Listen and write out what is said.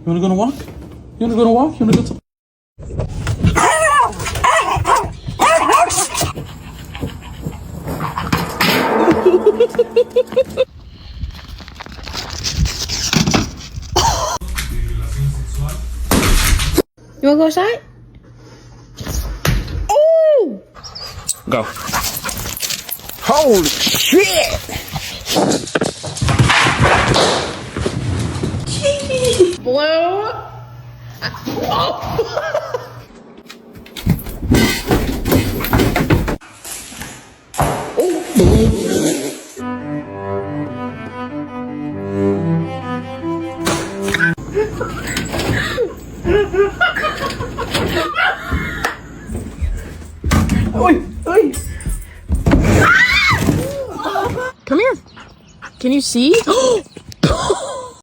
You wanna go on a walk? You wanna go on a walk? You wanna go to... You wanna go outside? Oh! Go. Holy shit! Blue. Come here. Can you see?